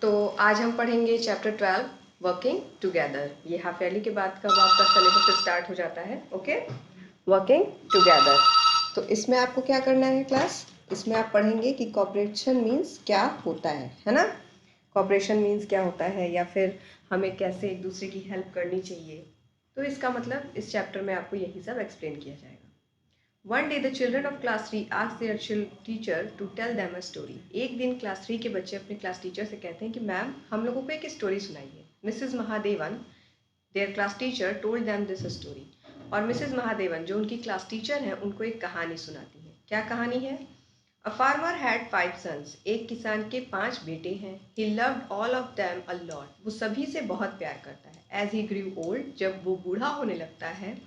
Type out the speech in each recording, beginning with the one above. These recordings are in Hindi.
तो आज हम पढ़ेंगे चैप्टर 12 वर्किंग टुगेदर। ये हाफ ईयरली के बाद कब आपका सिलेबस स्टार्ट हो जाता है। Okay, working together. तो इसमें आपको क्या करना है क्लास, इसमें आप पढ़ेंगे कि कॉपरेशन मीन्स क्या होता है ना। कॉपरेशन मीन्स क्या होता है या फिर हमें कैसे एक दूसरे की हेल्प करनी चाहिए। तो इसका मतलब इस चैप्टर में आपको यही सब एक्सप्लेन किया जाएगा। One day the children of class 3 asked their teacher to tell them a story. एक दिन क्लास 3 के बच्चे अपने क्लास टीचर से कहते हैं कि मैम हम लोगों को एक स्टोरी सुनाइए। Mrs Mahadevan, their class teacher, told them this story. और मिसेस महादेवन जो उनकी क्लास टीचर हैं उनको एक कहानी सुनाती हैं। क्या कहानी है? A farmer had 5 sons. एक किसान के 5 बेटे हैं। He loved all of them a lot. वो सभी से बहुत प्यार करता है। As he grew old, जब वो बूढ़ा होने लगता है,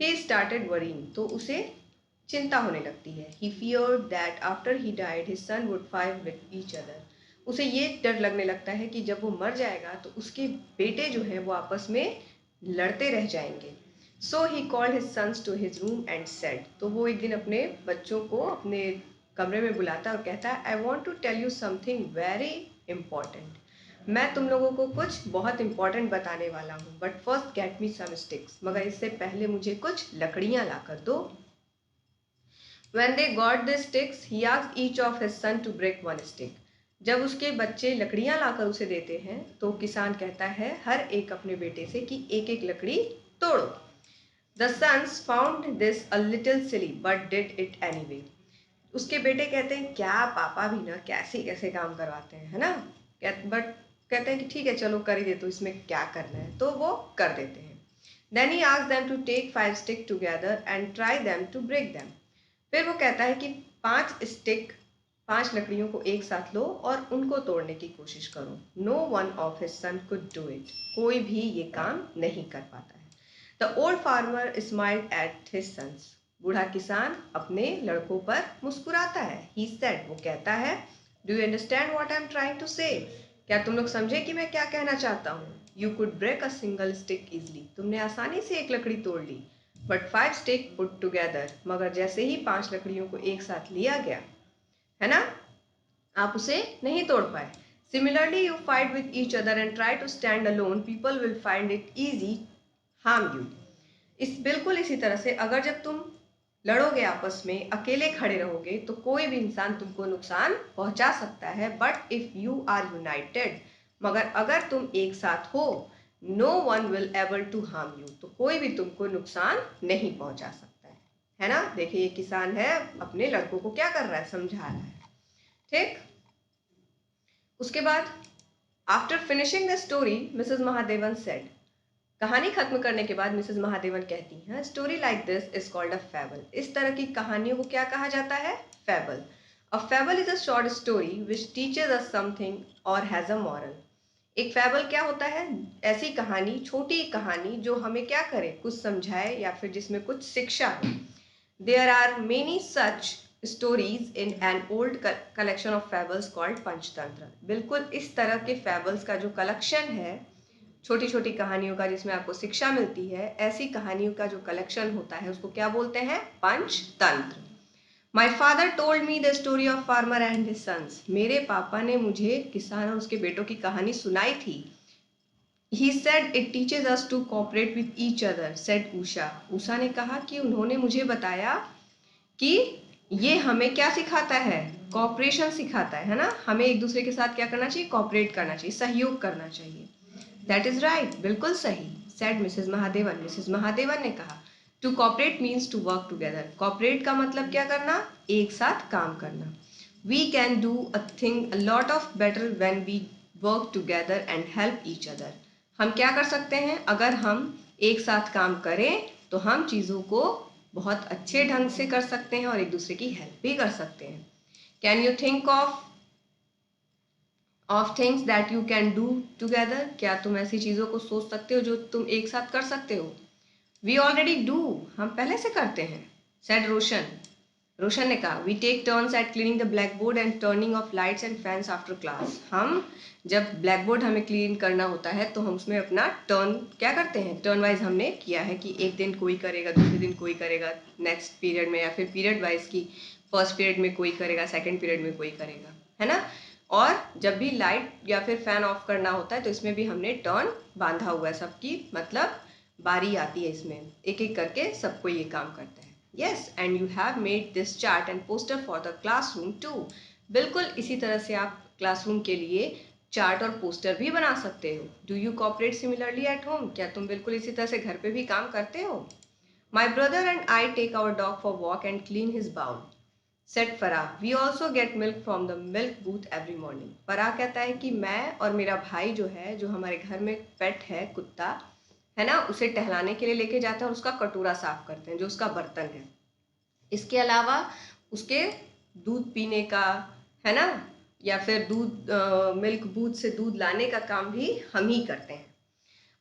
he started worrying. तो उसे चिंता होने लगती है। He feared that after he died, his son would fight with each other. उसे ये डर लगने लगता है कि जब वो मर जाएगा तो उसके बेटे जो हैं वो आपस में लड़ते रह जाएंगे। So he called his sons to his room and said, तो वो एक दिन अपने बच्चों को अपने कमरे में बुलाता है और कहता है, I want to tell you something very important. मैं तुम लोगों को कुछ बहुत important बताने वाला हूँ, but first get me some sticks. मगर इससे पहले मुझे कुछ लकड़ियाँ ला कर दो। When they got the sticks, he asked each of his son to break one stick. जब उसके बच्चे लकड़ियां लाकर उसे देते हैं तो किसान कहता है हर एक अपने बेटे से कि एक एक लकड़ी तोड़ो। The sons found this a little silly but did it anyway. उसके बेटे कहते हैं क्या पापा भी ना कैसे कैसे काम करवाते हैं, है ना। बट कहते हैं कि ठीक है चलो कर ही दे, तो इसमें क्या करना है, तो वो कर देते हैं। Then he asked them to take 5 sticks together and try them to break them. फिर वो कहता है कि 5 लकड़ियों को एक साथ लो और उनको तोड़ने की कोशिश करो। No one of his son could do it. कोई भी ये काम नहीं कर पाता है। The old farmer smiled at his sons. बूढ़ा किसान अपने लड़कों पर मुस्कुराता है। He said, वो कहता है, Do you understand what I'm trying to say? क्या तुम लोग समझे कि मैं क्या कहना चाहता हूँ? You could break a single stick easily. तुमने आसानी से एक लकड़ी तोड़ ली। But 5 stick put together. मगर जैसे ही 5 लकड़ियों को एक साथ लिया गया, है ना, आप उसे नहीं तोड़ पाए। Similarly, you fight with each other and try to stand alone. People will find it easy harm you. बिल्कुल इसी तरह से अगर जब तुम लड़ोगे आपस में, अकेले खड़े रहोगे, तो कोई भी इंसान तुमको नुकसान पहुंचा सकता है। But if you are united, मगर अगर तुम एक साथ हो, no one will able to harm you, तो कोई भी तुमको नुकसान नहीं पहुंचा सकता है ना। देखिए ये किसान है, अपने लड़कों को क्या कर रहा है, समझा रहा है। ठीक, उसके बाद after finishing the story Mrs Mahadevan said, कहानी खत्म करने के बाद मिसेस महादेवन कहती हैं, story like this is called a fable. इस तरह की कहानियों को क्या कहा जाता है? Fable. A fable is a short story which teaches us something और हैज अ मॉरल। एक फैबल क्या होता है? ऐसी कहानी, छोटी कहानी जो हमें क्या करे, कुछ समझाए या फिर जिसमें कुछ शिक्षा हो। There are many such stories in an old collection of fables called Panchatantra. बिल्कुल इस तरह के फैबल्स का जो कलेक्शन है, छोटी छोटी कहानियों का जिसमें आपको शिक्षा मिलती है, ऐसी कहानियों का जो कलेक्शन होता है उसको क्या बोलते हैं? Panchatantra. My father told me the story of farmer and his sons. मेरे पापा ने मुझे किसान और उसके बेटों की कहानी सुनाई थी। He said it teaches us to cooperate with each other, said Usha. Usha ने कहा कि उन्होंने मुझे बताया कि ये हमें क्या सिखाता है? कॉपरेशन सिखाता है ना। हमें एक दूसरे के साथ क्या करना चाहिए? कॉपरेट करना चाहिए, सहयोग करना चाहिए। That is right, बिल्कुल सही, said Mrs. Mahadevan. Mrs Mahadevan ने कहा, To cooperate means to work together. Cooperate का मतलब क्या करना? एक साथ काम करना। We can do a thing a lot of better when we work together and help each other. हम क्या कर सकते हैं? अगर हम एक साथ काम करें तो हम चीज़ों को बहुत अच्छे ढंग से कर सकते हैं और एक दूसरे की हेल्प भी कर सकते हैं। Can you think of things that you can do together? क्या तुम ऐसी चीज़ों को सोच सकते हो जो तुम एक साथ कर सकते हो? We already do. हम पहले से करते हैं, said रोशन। रोशन ने कहा, We take turns at cleaning the blackboard and turning off lights and fans after class. हम जब ब्लैकबोर्ड हमें क्लीन करना होता है तो हम उसमें अपना टर्न क्या करते हैं? टर्न वाइज हमने किया है कि एक दिन कोई करेगा, दूसरे दिन कोई करेगा, नेक्स्ट पीरियड में, या फिर पीरियड वाइज की फर्स्ट पीरियड में कोई करेगा, सेकेंड पीरियड में कोई करेगा, है ना। और जब भी लाइट या फिर फैन ऑफ करना होता है तो इसमें भी हमने टर्न बांधा हुआ है सबकी, मतलब बारी आती है इसमें, एक एक करके सबको ये काम करता है। Yes, and you have made this chart and poster for the classroom too. बिल्कुल इसी तरह से आप क्लासरूम के लिए चार्ट और पोस्टर भी बना सकते हो। Do you cooperate similarly at home? क्या तुम बिल्कुल इसी तरह से घर पे भी काम करते हो? My brother and I take our dog for walk and clean his bowl, said Farah. We also get milk from the milk booth every morning. Farah कहता है कि मैं और मेरा भाई जो है, जो हमारे घर में पेट है, कुत्ता है ना, उसे टहलाने के लिए लेके जाते हैं और उसका कटोरा साफ करते हैं, जो उसका बर्तन है। इसके अलावा उसके दूध पीने का, है ना, या फिर दूध मिल्क बूथ से दूध लाने का काम भी हम ही करते हैं।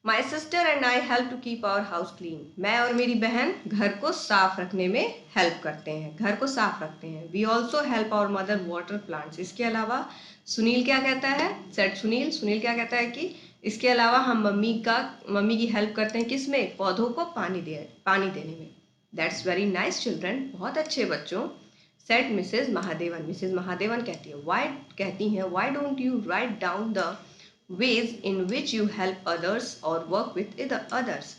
My sister and I help to keep our house clean. मैं और मेरी बहन घर को साफ रखने में हेल्प करते हैं, घर को साफ रखते हैं। We also help our mother water plants. इसके अलावा सुनील क्या कहता है, सेट सुनील, सुनील क्या कहता है कि इसके अलावा हम मम्मी की हेल्प करते हैं, किस में? पौधों को पानी देने में। दैट्स वेरी नाइस चिल्ड्रन, बहुत अच्छे बच्चों। Said Mrs Mahadevan, Mrs Mahadevan कहती हैं why don't you write down the ways in which you help others or work with others।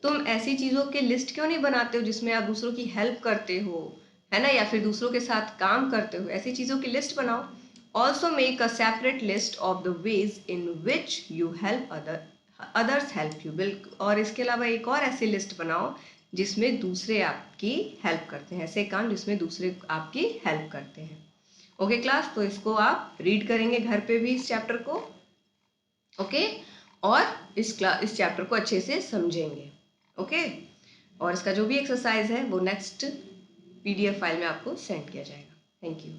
तुम ऐसी चीज़ों के लिस्ट क्यों नहीं बनाते हो जिसमें आप दूसरों की हेल्प करते हो, है ना, या फिर दूसरों के साथ काम करते हो? ऐसी चीज़ों की लिस्ट बनाओ। Also make a separate list of the ways in which you help others help you. बिल्कुल, और इसके अलावा एक और ऐसी लिस्ट बनाओ जिसमें दूसरे आपकी हेल्प करते हैं, ऐसे काम जिसमें दूसरे आपकी हेल्प करते हैं। ओके क्लास, तो इसको आप रीड करेंगे घर पे भी इस चैप्टर को, ओके, और इस चैप्टर को अच्छे से समझेंगे, ओके। और इसका जो भी एक्सरसाइज है वो नेक्स्ट PDF फाइल में आपको सेंड किया जाएगा। Thank you.